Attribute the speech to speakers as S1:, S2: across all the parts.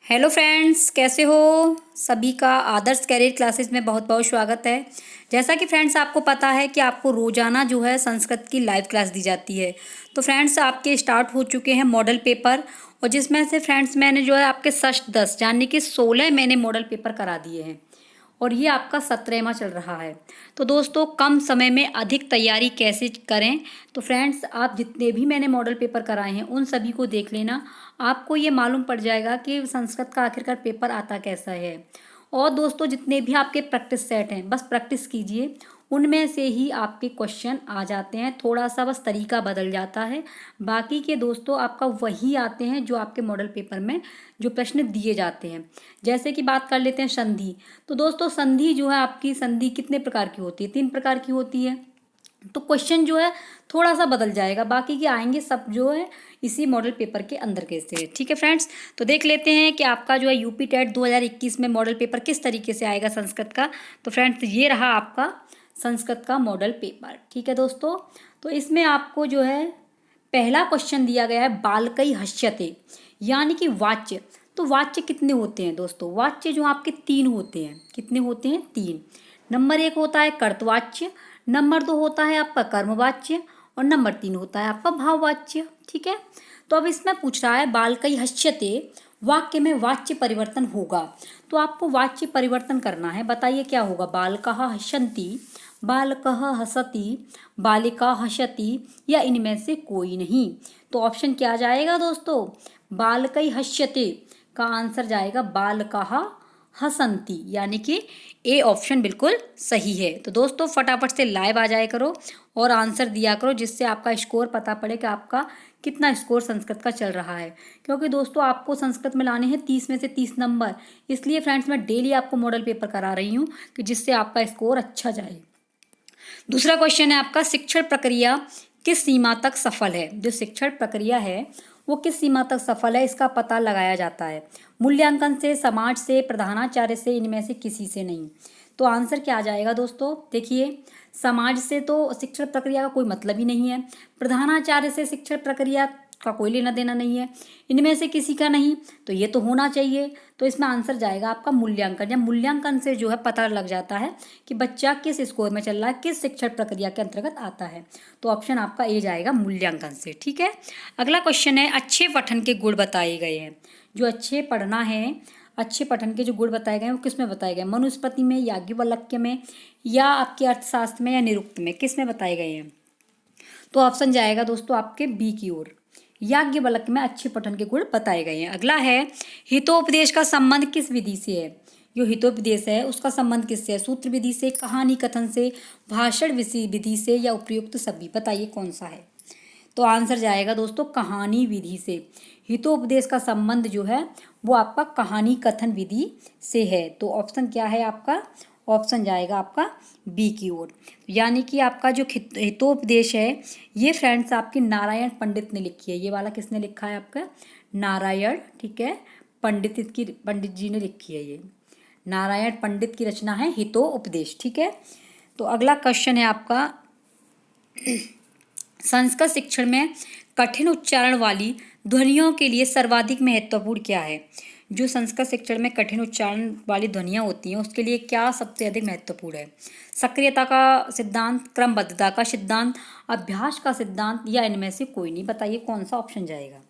S1: Hello friends, कैसे हो? सभी का आदर्श कैरियर क्लासेस में बहुत बहुत स्वागत है। जैसा कि फ्रेंड्स आपको पता है कि आपको रोज़ाना जो है संस्कृत की लाइव क्लास दी जाती है। तो फ्रेंड्स आपके स्टार्ट हो चुके हैं मॉडल पेपर, और जिसमें से फ्रेंड्स मैंने जो है आपके षष्ठ 10 यानी कि 16 मैंने मॉडल पेपर करा दिए हैं, और ये आपका 17वां चल रहा है। तो दोस्तों कम समय में अधिक तैयारी कैसे करें, तो फ्रेंड्स आप जितने भी मैंने मॉडल पेपर कराए हैं उन सभी को देख लेना। आपको ये मालूम पड़ जाएगा कि संस्कृत का आखिरकार पेपर आता कैसा है। और दोस्तों जितने भी आपके प्रैक्टिस सेट हैं बस प्रैक्टिस कीजिए, उनमें से ही आपके क्वेश्चन आ जाते हैं। थोड़ा सा बस तरीका बदल जाता है, बाकी के दोस्तों आपका वही आते हैं जो आपके मॉडल पेपर में जो प्रश्न दिए जाते हैं। जैसे कि बात कर लेते हैं संधि। तो दोस्तों संधि जो है आपकी संधि कितने प्रकार की होती है? 3 प्रकार की होती है। तो क्वेश्चन जो है थोड़ा सा बदल जाएगा, बाकी के आएंगे सब जो है इसी मॉडल पेपर के अंदर के से। ठीक है फ्रेंड्स, तो देख लेते हैं कि आपका जो है यूपी टेट 2021 में मॉडल पेपर किस तरीके से आएगा संस्कृत का। तो फ्रेंड्स ये रहा आपका संस्कृत का मॉडल पेपर। ठीक है दोस्तों, तो इसमें आपको जो है पहला क्वेश्चन दिया गया है बालकई हस्यते, यानी कि वाच्य। तो वाच्य कितने होते हैं दोस्तों? वाच्य जो आपके 3 होते हैं। कितने होते हैं? 3। नंबर 1 होता है कर्तवाच्य, नंबर 2 होता है आपका कर्मवाच्य, और नंबर 3 होता है आपका भाववाच्य। ठीक है, तो अब इसमें पूछ रहा है बालकई हस्यते, वाक्य में वाच्य परिवर्तन होगा। तो आपको वाच्य परिवर्तन करना है। बताइए क्या होगा? बालकः हसन्ति, बालकः हसति, बालिका हसति, या इनमें से कोई नहीं। तो ऑप्शन क्या जाएगा दोस्तों? बालकई हस्यते का आंसर जाएगा बालकः हसंती, यानी कि ए ऑप्शन बिल्कुल सही है। तो दोस्तों फटाफट से लाइव आ जाया करो और आंसर दिया करो, जिससे आपका स्कोर पता पड़े कि आपका कितना स्कोर संस्कृत का चल रहा है। क्योंकि दोस्तों आपको संस्कृत में लाने हैं 30 में से 30 नंबर, इसलिए फ्रेंड्स मैं डेली आपको मॉडल पेपर करा रही हूँ कि जिससे आपका स्कोर अच्छा जाए। दूसरा क्वेश्चन है आपका शिक्षण प्रक्रिया किस सीमा तक सफल है। जो शिक्षण प्रक्रिया है वो किस सीमा तक सफल है इसका पता लगाया जाता है। मूल्यांकन से, समाज से, प्रधानाचार्य से, इनमें से किसी से नहीं। तो आंसर क्या आ जाएगा दोस्तों? देखिए, समाज से तो शिक्षण प्रक्रिया का कोई मतलब ही नहीं है, प्रधानाचार्य से शिक्षण प्रक्रिया का कोई लेना देना नहीं है, इनमें से किसी का नहीं, तो ये तो होना चाहिए। तो इसमें आंसर जाएगा आपका मूल्यांकन। जब मूल्यांकन से जो है पता लग जाता है कि बच्चा किस स्कोर में चल रहा है, किस शिक्षण प्रक्रिया के अंतर्गत आता है। तो ऑप्शन आपका ए जाएगा मूल्यांकन से। ठीक है, अगला क्वेश्चन है अच्छे पठन के गुण बताए गए हैं। जो अच्छे पढ़ना है, अच्छे पठन के जो गुण बताए गए हैं वो किस में बताए गए? मनुस्मृति में, याज्ञवल्क्य में, या आपके अर्थशास्त्र में, या निरुक्त में, किस में बताए गए हैं? तो ऑप्शन जाएगा दोस्तों आपके बी की ओर, याज्ञवल्क्य में अच्छे पठन के गुण बताए गए हैं। अगला है हितोपदेश का संबंध किस विधि से है। जो हितोपदेश है उसका संबंध किससे है? सूत्र विधि से, कहानी कथन से, भाषण विधि से, या उपयुक्त सभी। बताइए कौन सा है? तो आंसर जाएगा दोस्तों कहानी विधि से। हितोपदेश का संबंध जो है वो आपका कहानी कथन विधि से है। तो ऑप्शन क्या है आपका? ऑप्शन जाएगा आपका बी की ओर, यानी कि आपका जो हितोपदेश है ये फ्रेंड्स आपकी नारायण पंडित ने लिखी है। ये वाला किसने लिखा है? आपका नारायण, ठीक है, पंडित जी ने लिखी है। ये नारायण पंडित की रचना है हितोपदेश। ठीक है, तो अगला क्वेश्चन है आपका संस्कृत शिक्षण में कठिन उच्चारण वाली ध्वनियों के लिए सर्वाधिक महत्वपूर्ण क्या है। जो संस्कृत शिक्षण में कठिन उच्चारण वाली ध्वनियाँ होती हैं उसके लिए क्या सबसे अधिक महत्वपूर्ण है? सक्रियता का सिद्धांत, क्रमबद्धता का सिद्धांत, अभ्यास का सिद्धांत, या इनमें से कोई नहीं। बताइए कौन सा ऑप्शन जाएगा?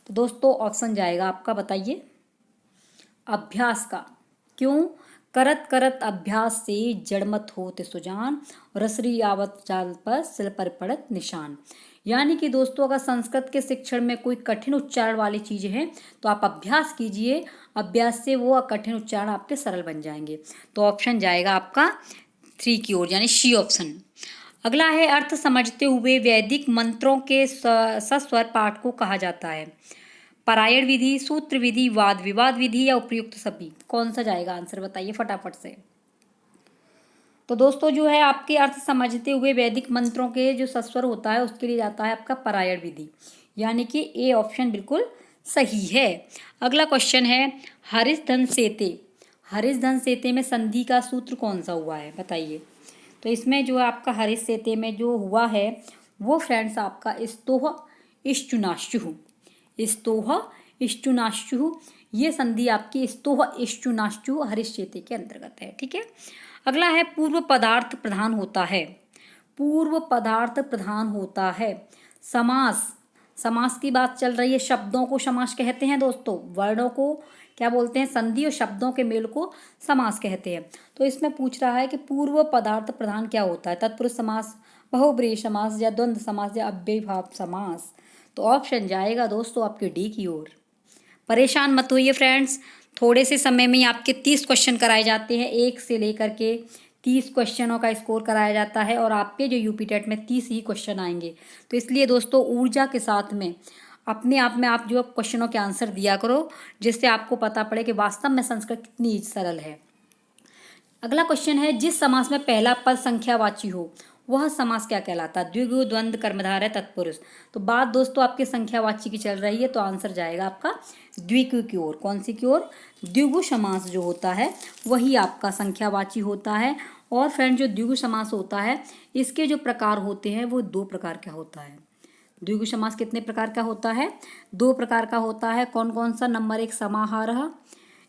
S1: तो दोस्तों ऑप्शन जाएगा आपका, बताइए, अभ्यास का। क्यों? करत करत अभ्यास से जड़मत होते सुजान, रसरी आवत चाल पर सिल पर पड़त निशान। यानी कि दोस्तों अगर संस्कृत के शिक्षण में कोई कठिन उच्चारण वाली चीजें हैं तो आप अभ्यास कीजिए, अभ्यास से वो कठिन उच्चारण आपके सरल बन जाएंगे। तो ऑप्शन जाएगा आपका 3 की ओर, यानी सी ऑप्शन। अगला है अर्थ समझते हुए वैदिक मंत्रों के सस्वर पाठ को कहा जाता है। परायण विधि, सूत्र विधि, वाद विवाद विधि, या उपयुक्त सभी। कौन सा जाएगा आंसर? बताइए फटाफट से। तो दोस्तों जो है आपके अर्थ समझते हुए वैदिक मंत्रों के जो सस्वर होता है उसके लिए जाता है आपका परायण विधि, यानी कि ए ऑप्शन बिल्कुल सही है। अगला क्वेश्चन है हरिश धन सेते। हरिश धन सेते में संधि का सूत्र कौन सा हुआ है? बताइए। तो इसमें जो आपका हरिश सेते में जो हुआ है वो फ्रेंड्स आपका स्तोह इश्चुनाश्चु, स्तोह इष्टुनाश्चु, ये संधि आपकी स्तोह इष्टुनाश्चु हरिश्चेते के अंतर्गत है। ठीक है, अगला है पूर्व पदार्थ प्रधान होता है। पूर्व पदार्थ प्रधान होता है। समास, समास की बात चल रही है। शब्दों को समास कहते हैं दोस्तों, वर्णों को क्या बोलते हैं, संधि, और शब्दों के मेल को समास कहते हैं। तो इसमें पूछ रहा है कि पूर्व पदार्थ प्रधान क्या होता है, तत्पुरुष समास, बहुब्रीहि समास, या द्वंद्व समास, या अव्ययीभाव समास। तो ऑप्शन जाएगा दोस्तों आपके डी की ओर। परेशान मत होइए फ्रेंड्स, थोड़े से समय में ही आपके 30 क्वेश्चन कराए जाते हैं, 1 से लेकर के 30 क्वेश्चनों का स्कोर कराया जाता है, और आपके जो यूपी टेट में 30 ही क्वेश्चन आएंगे। तो इसलिए दोस्तों ऊर्जा के साथ में अपने आप में आप जो क्वेश्चनों के आंसर दिया करो, जिससे आपको पता पड़े कि वास्तव में संस्कृत कितनी सरल है। अगला क्वेश्चन है, जिस समास में पहला पद संख्यावाची हो वह समास क्या कहलाता है? द्विगु, द्वंद्व, कर्मधारय, तत्पुरुष। तो बात दोस्तों आपके संख्यावाची की चल रही है, तो आंसर जाएगा आपका द्विगु की ओर। कौन सी की ओर? द्विगु समास जो होता है वही आपका संख्यावाची होता है। और फ्रेंड जो द्विगु समास होता है इसके जो प्रकार होते हैं वो 2 प्रकार का होता है। द्विगु समास कितने प्रकार का होता है? 2 प्रकार का होता है। कौन कौन सा? नंबर 1 समाहारः,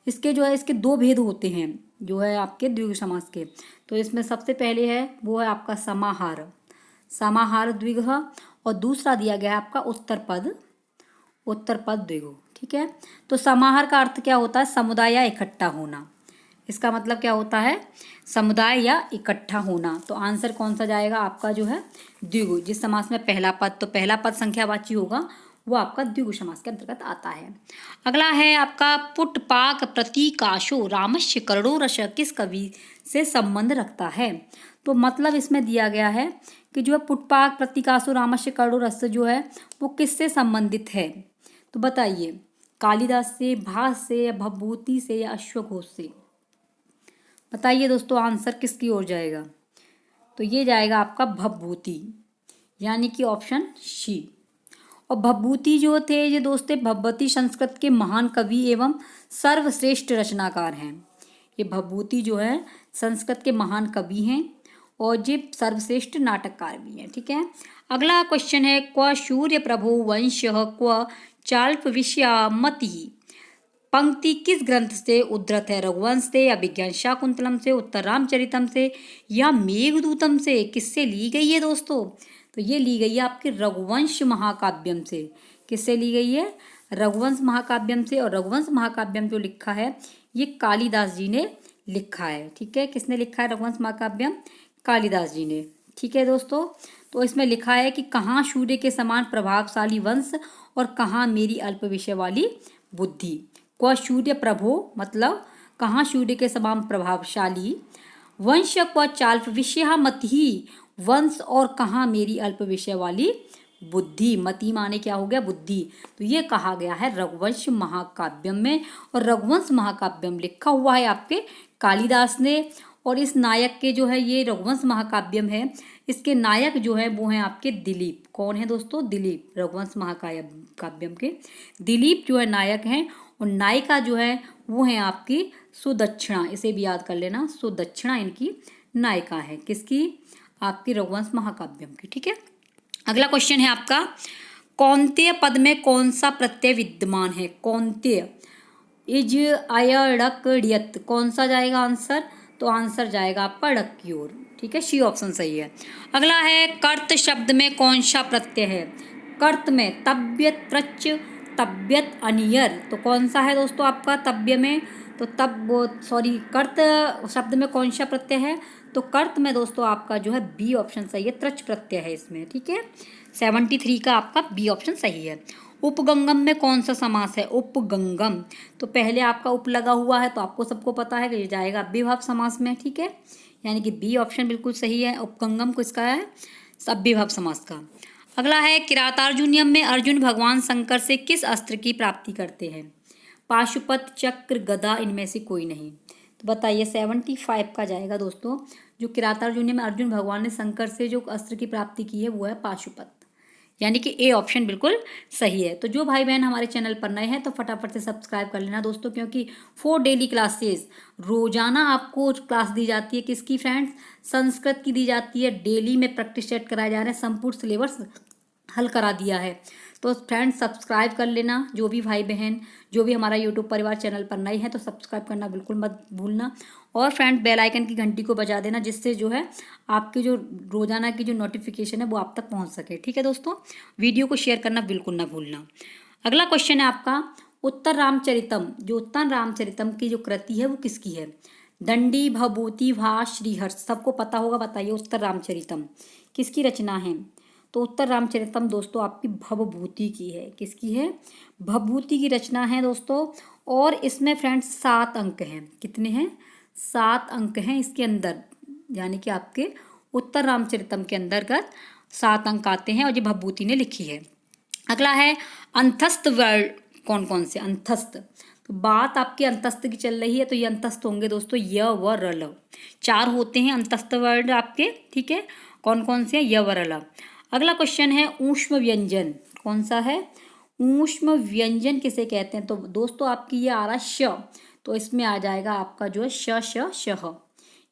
S1: इसके जो है इसके 2 भेद होते हैं जो है आपके द्विगु समास के। तो इसमें सबसे पहले है वो है आपका समाहार, समाहार द्विगु, और दूसरा दिया गया है आपका उत्तर पद, उत्तर पद द्विगु। ठीक है, तो समाहार का अर्थ क्या होता है? समुदाय या इकट्ठा होना। इसका मतलब क्या होता है? समुदाय या इकट्ठा होना। तो आंसर कौन सा जाएगा आपका जो है द्विगु। जिस समास में पहला पद, तो पहला पद संख्यावाची होगा, वो आपका द्विगु समास के अंतर्गत आता है। अगला है आपका पुटपाक प्रतीकाशो रामस्य करुणो रस किस कवि से संबंध रखता है? तो मतलब इसमें दिया गया है कि जो है पुटपाक प्रतीकाशो रामस्य करुणो रस जो है वो किससे संबंधित है? तो बताइए, कालिदास से, भास से, या भवभूति से, या अश्वघोष से? बताइए दोस्तों आंसर किसकी ओर जाएगा? तो ये जाएगा आपका भवभूति, यानी कि ऑप्शन सी। और भवभूति जो थे ये दोस्तों भगवती संस्कृत के महान कवि एवं सर्वश्रेष्ठ रचनाकार हैं। ये भवभूति जो है संस्कृत के महान कवि हैं और ये सर्वश्रेष्ठ नाटककार भी हैं। ठीक है, अगला क्वेश्चन है, क्व सूर्य प्रभो वंश क्व चाल्प विषयामति पंक्ति किस ग्रंथ से उद्धृत है? रघुवंश से, या विज्ञान शाकुंतलम से, उत्तर रामचरितम से, या मेघदूतम से? किससे ली गई है दोस्तों? तो ये ली गई है आपके रघुवंश महाकाव्यम से। किससे ली गई है? रघुवंश महाकाव्यम से। और रघुवंश महाकाव्यम जो लिखा है ये कालिदास जी ने लिखा है। ठीक है, किसने लिखा है रघुवंश महाकाव्यम? कालिदास जी ने। ठीक है दोस्तों, तो इसमें लिखा है कि कहाँ सूर्य के समान प्रभावशाली वंश और कहाँ मेरी अल्प विषय वाली बुद्धि। क्व सूर्य प्रभो मतलब कहाँ सूर्य के समान प्रभावशाली, वंश क्व चाल्प विषयामति वंश, और कहाँ मेरी अल्प विषय वाली बुद्धि। मति माने क्या हो गया? बुद्धि। तो ये कहा गया है रघुवंश महाकाव्यम में, और रघुवंश महाकाव्यम लिखा हुआ है आपके कालिदास ने। और इस नायक के जो है ये रघुवंश महाकाव्यम है, इसके नायक जो है वो हैं आपके दिलीप। कौन है दोस्तों? दिलीप। रघुवंश महाकाव्यम के दिलीप जो है नायक हैं, और नायिका जो है वो है आपकी सुदक्षिणा। इसे भी याद कर लेना, सुदक्षिणा इनकी नायिका है। किसकी? आपकी रघुवंश महाकाव्यम की। ठीक है, अगला क्वेश्चन है आपका, कौंतेय पद में कौन सा प्रत्यय विद्यमान है? कौंतेय, इज, आय, ड़क, ड़ियत, कौन सा जाएगा आंसर? तो आंसर जाएगा आपका ड़क की ओर। ठीक है, सी ऑप्शन सही है। अगला है, कर्त शब्द में कौन सा प्रत्यय है? कर्त में तब्यत, प्रच, तब्यत, अनियर। तो कौन सा है दोस्तों आपका तब्य में? तो कर्त शब्द में कौन सा प्रत्यय है? तो कर्त में दोस्तों आपका जो है बी ऑप्शन सही है, त्रच प्रत्यय है इसमें। ठीक है, 73 का आपका बी ऑप्शन सही है। उपगंगम में कौन सा समास है? उपगंगम, तो पहले आपका उप लगा हुआ है, तो आपको सबको पता है कि ये जाएगा अव्ययीभाव समास में। ठीक है, यानी कि बी ऑप्शन बिल्कुल सही है। उपगंगम किसका है? अव्ययीभाव समास का। अगला है, किरातार्जुनीयम में अर्जुन भगवान शंकर से किस अस्त्र की प्राप्ति करते हैं? पाशुपत, चक्र, गदा, इनमें से कोई नहीं। तो बताइए 75 का जाएगा दोस्तों। जो किरातार्जुनीयम में अर्जुन भगवान ने शंकर से जो अस्त्र की प्राप्ति की है वो है पाशुपत, यानी कि ए ऑप्शन बिल्कुल सही है। तो जो भाई बहन हमारे चैनल पर नए हैं तो फटाफट से सब्सक्राइब कर लेना दोस्तों, क्योंकि 4 डेली क्लासेस रोजाना आपको क्लास दी जाती है। किसकी फ्रेंड्स? संस्कृत की दी जाती है। डेली में प्रैक्टिस सेट कराए जा रहे हैं, संपूर्ण सिलेबस हल करा दिया है। तो फ्रेंड्स सब्सक्राइब कर लेना, जो भी भाई बहन जो भी हमारा यूट्यूब परिवार चैनल पर नए हैं तो सब्सक्राइब करना बिल्कुल मत भूलना। और फ्रेंड बेल आइकन की घंटी को बजा देना, जिससे जो है आपकी जो रोजाना की जो नोटिफिकेशन है वो आप तक पहुंच सके। ठीक है दोस्तों, वीडियो को शेयर करना बिल्कुल ना भूलना। अगला क्वेश्चन है आपका, उत्तर रामचरितम, जो उत्तर रामचरितम की जो कृति है वो किसकी है? दंडी, भभूति, भास, श्रीहर्ष, सबको पता होगा। बताइए उत्तर रामचरितम किसकी रचना है? तो उत्तर रामचरितम दोस्तों आपकी भवभूति की है। किसकी है? भवभूति की रचना है दोस्तों। और इसमें फ्रेंड्स 7 अंक हैं। कितने हैं? 7 अंक हैं इसके अंदर, यानी कि आपके उत्तर रामचरितम के अंतर्गत 7 अंक आते हैं और ये भवभूति ने लिखी है। अगला है अंतस्थ वर्ड, कौन कौन से अंतस्थ? तो बात आपकी अंतस्थ की चल रही है, तो ये अंतस्थ होंगे दोस्तों य व र ल। 4 होते हैं अंतस्थ वर्ड आपके। ठीक है, कौन कौन से हैं? य व र ल। अगला क्वेश्चन है ऊष्म व्यंजन, कौन सा है? ऊष्म व्यंजन किसे कहते हैं? तो दोस्तों आपकी ये आ रहा है श, तो इसमें आ जाएगा आपका जो है श श शह,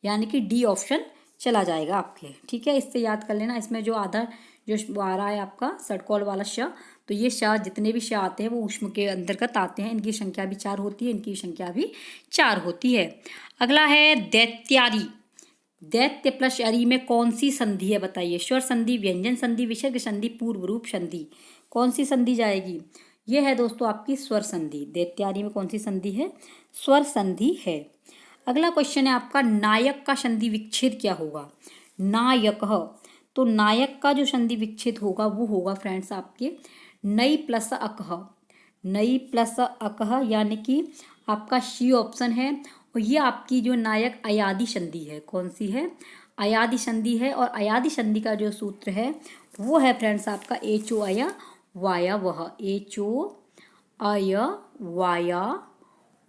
S1: यानी कि डी ऑप्शन चला जाएगा आपके। ठीक है, इससे याद कर लेना। इसमें जो आधा जो आ रहा है आपका षटकोण वाला श, तो ये श जितने भी श आते हैं वो ऊष्म के अंतर्गत आते हैं। इनकी संख्या भी 4 होती है, इनकी संख्या भी 4 होती है। अगला है दैत्यारी, दैत्य प्लस अरी में कौन सी संधि है? बताइए। स्वर संधि, व्यंजन संधि, विसर्ग संधि, पूर्व रूप संधि, कौन सी संधि जाएगी? ये है दोस्तों आपकी स्वर संधि। दैत्यारी में कौन सी संधि है? स्वर संधि है। अगला क्वेश्चन है आपका, नायक का संधि विच्छेद क्या होगा? नायक, तो नायक का जो संधि विच्छेद होगा वो होगा फ्रेंड्स आपके नई प्लस अकह, नई प्लस अकह, यानी कि आपका सी ऑप्शन है। और ये आपकी जो नायक अयादि संधि है, कौन सी है? अयादि संधि है। और अयादि संधि का जो सूत्र है वो है फ्रेंड्स आपका एचो अय वाया वह, एचो अय वाया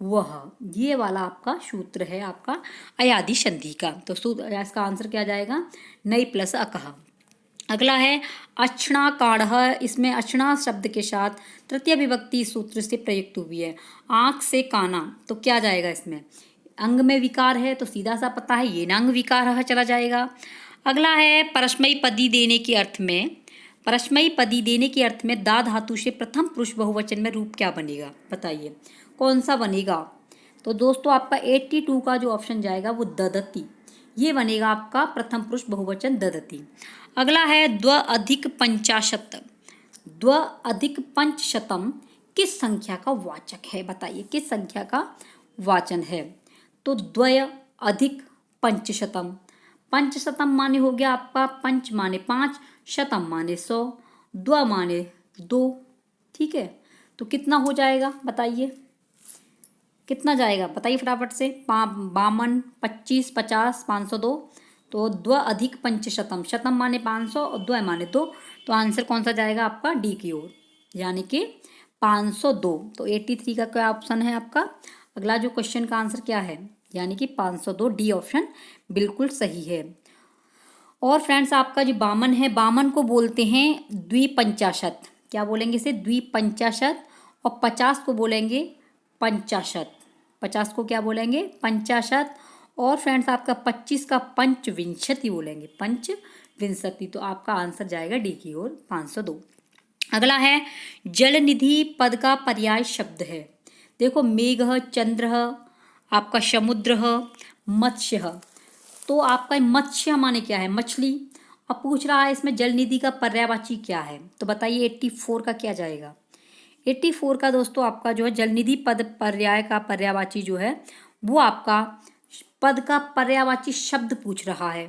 S1: वह, ये वाला आपका सूत्र है आपका अयादि संधि का। तो सूत्र, इसका आंसर क्या जाएगा? नई प्लस अकह। अगला है अक्षणा काढ़, इसमें अक्षणा शब्द के साथ तृतीय विभक्ति सूत्र से प्रयुक्त हुई है। आंख से काना, तो क्या जाएगा इसमें? अंग में विकार है तो सीधा सा पता है ये नांग विकार चला जाएगा। अगला है परस्मयी पदी देने के अर्थ में, परस्मयी पदी देने के अर्थ में दा धातु से प्रथम पुरुष बहुवचन में रूप क्या बनेगा? बताइए कौन सा बनेगा? तो दोस्तों आपका 82 का जो ऑप्शन जाएगा वो ददती, ये बनेगा आपका प्रथम पुरुष बहुवचन ददती। अगला है द्व अधिक पंचाशत, द्व अधिक पंचशतम किस संख्या का वाचक है? बताइए किस संख्या का वाचन है? तो द्वय अधिक पंचशतम, पंचशतम माने हो गया आपका पंच माने 5, शतम माने 100, द्व माने 2। ठीक है, तो कितना हो जाएगा? बताइए कितना जाएगा? बताइए फटाफट से। 52, 25, 50, 502। तो द्व अधिक पंचशतम, शतम माने 500 और द्वय माने 2, तो आंसर कौन सा जाएगा आपका? डी की ओर, यानी कि 502। तो 83 का क्या ऑप्शन है आपका? अगला जो क्वेश्चन का आंसर क्या है? यानी कि 502, डी ऑप्शन बिल्कुल सही है। और फ्रेंड्स आपका जो 52 है, 52 को बोलते हैं द्विपंचाशत। क्या बोलेंगे इसे? द्विपंचाशत। और 50 को बोलेंगे पंचाशत। 50 को क्या बोलेंगे? पंचाशत। और फ्रेंड्स आपका 25 का पंचविंशति बोलेंगे, पंचविंशति। तो आपका आंसर जाएगा डी की ओर, 502। अगला है जलनिधि पद का पर्याय शब्द है। देखो मेघ, चंद्र, आपका समुद्र, मत्स्य। तो आपका मत्स्य माने क्या है? मछली। अब पूछ रहा है इसमें जलनिधि का पर्यायवाची क्या है, तो बताइए 84 का क्या जाएगा? 84 का दोस्तों आपका जो है जलनिधि पद पर्याय का पर्यायवाची जो है वो आपका पद का पर्यायवाची शब्द पूछ रहा है।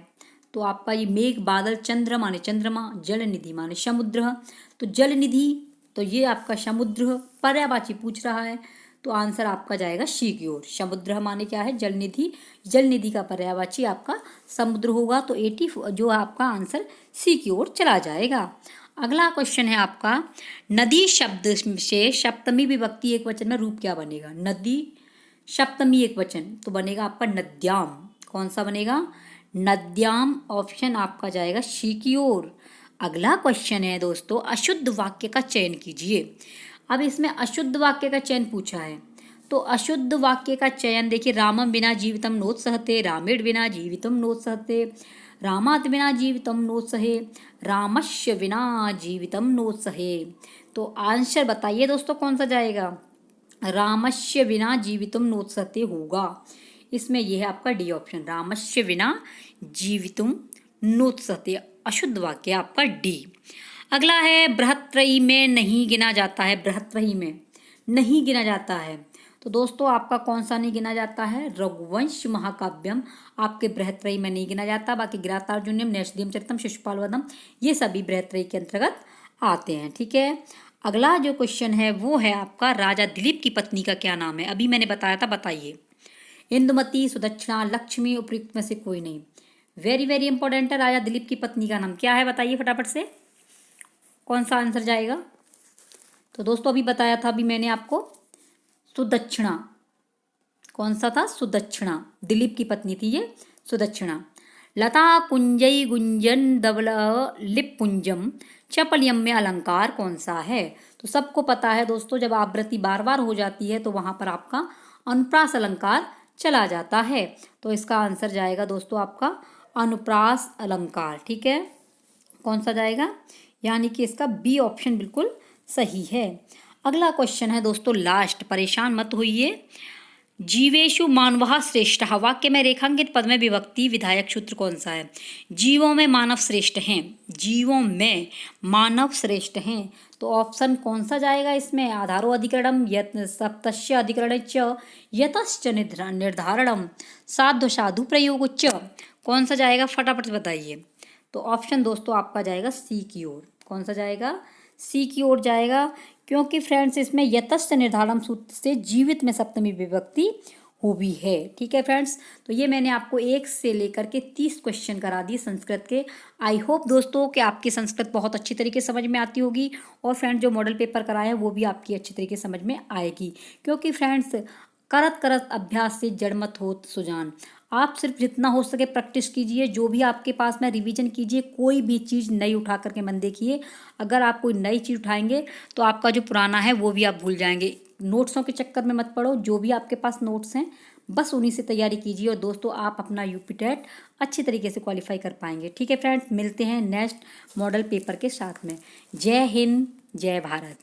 S1: तो आपका ये मेघ, बादल, चंद्र माने चंद्रमा, जलनिधि माने समुद्र। तो जलनिधि, तो ये आपका समुद्र पर्यायवाची पूछ रहा है, तो आंसर आपका जाएगा सी की ओर। समुद्र माने क्या है? जलनिधि, जलनिधि का पर्यायवाची आपका समुद्र होगा। तो 80 जो आपका आंसर सी की ओर चला जाएगा। अगला क्वेश्चन है आपका, नदी शब्द से सप्तमी विभक्ति एक वचन में रूप क्या बनेगा? नदी सप्तमी एक वचन, तो बनेगा आपका नद्याम। कौन सा बनेगा? नद्याम। ऑप्शन आपका जाएगा सी की ओर। अगला क्वेश्चन है दोस्तों, अशुद्ध वाक्य का चयन कीजिए। अब इसमें अशुद्ध वाक्य का चयन पूछा है, तो अशुद्ध वाक्य का चयन देखिए, रामम बिना जीवितम नोत्सहते, रामेण बिना जीवितम नोत्सहते, रामात् विना जीवितम नोत्सहे, रामस्य विना जीवितम नोत्सहे। तो आंसर बताइए दोस्तों कौन सा जाएगा? रामस्य बिना जीवितुम नोत्सते होगा। इसमें यह है आपका डी ऑप्शन, रामस्य बिना जीवितुम नोत्सते, अशुद्ध वाक्य आपका डी। अगला है बृहत्त्रयी में नहीं गिना जाता है, बृहत्त्रयी में नहीं गिना जाता है। तो दोस्तों आपका कौन सा नहीं गिना जाता है? रघुवंश महाकाव्यम आपके बृहत्त्रयी में नहीं गिना जाता। बाकी गिरातार्जुनीयम, नैषधीयम चरितम, शिशुपाल वधम ये सभी बृहत्त्रयी के अंतर्गत आते हैं। ठीक है, अगला जो क्वेश्चन है वो है आपका राजा दिलीप की पत्नी का क्या नाम है? अभी मैंने बताया था, बताइए। इंदुमती, सुदक्षिणा, लक्ष्मी, उपयुक्त में से कोई नहीं। वेरी वेरी इंपॉर्टेंट है, राजा दिलीप की पत्नी का नाम क्या है? बताइए फटाफट से कौन सा आंसर जाएगा। तो दोस्तों अभी बताया था अभी मैंने आपको, सुदक्षिणा। कौन सा था? सुदक्षिणा, दिलीप की पत्नी थी ये सुदक्षिणा। लता कुंजई गुंजन धवल लिप पुंजम चपलियम में अलंकार कौन सा है? तो सबको पता है दोस्तों, जब आवृत्ति बार बार हो जाती है तो वहां पर आपका अनुप्रास अलंकार चला जाता है। तो इसका आंसर जाएगा दोस्तों आपका अनुप्रास अलंकार। ठीक है, कौन सा जाएगा? यानी कि इसका बी ऑप्शन बिल्कुल सही है। अगला क्वेश्चन है दोस्तों लास्ट, परेशान मत होइए। जीवेशु मानवः श्रेष्ठः वाक्य में रेखांकित पद में विभक्ति विधायक सूत्र कौन सा है? जीवों में मानव श्रेष्ठ हैं, जीवों में मानव श्रेष्ठ हैं। तो ऑप्शन कौन सा जाएगा इसमें? आधारो अधिकरणम यत सप्तस्य अधिकरण च यतश्च निर्धारणम साधु साधु प्रयोग च। कौन सा जाएगा फटाफट से बताइए। तो ऑप्शन दोस्तों आपका जाएगा सी की ओर। कौन सा जाएगा? सी की ओर जाएगा, क्योंकि फ्रेंड्स इसमें यतश्च निर्धारण सूत्र से जीवित में सप्तमी विभक्ति हुई है। ठीक है फ्रेंड्स, तो ये मैंने आपको 1 से लेकर के 30 क्वेश्चन करा दिए संस्कृत के। आई होप दोस्तों कि आपकी संस्कृत बहुत अच्छी तरीके से समझ में आती होगी, और फ्रेंड्स जो मॉडल पेपर कराए हैं वो भी आपकी अच्छी तरीके से समझ में आएगी। क्योंकि फ्रेंड्स करत करत अभ्यास से जड़ मत होत सुजान। आप सिर्फ जितना हो सके प्रैक्टिस कीजिए, जो भी आपके पास में रिवीजन कीजिए, कोई भी चीज़ नई उठा करके मन देखिए। अगर आप कोई नई चीज़ उठाएंगे तो आपका जो पुराना है वो भी आप भूल जाएंगे। नोट्सों के चक्कर में मत पड़ो, जो भी आपके पास नोट्स हैं बस उन्हीं से तैयारी कीजिए, और दोस्तों आप अपना यूपी टेट अच्छी तरीके से क्वालिफाई कर पाएंगे। ठीक है फ्रेंड्स, मिलते हैं नेक्स्ट मॉडल पेपर के साथ में। जय हिंद, जय भारत।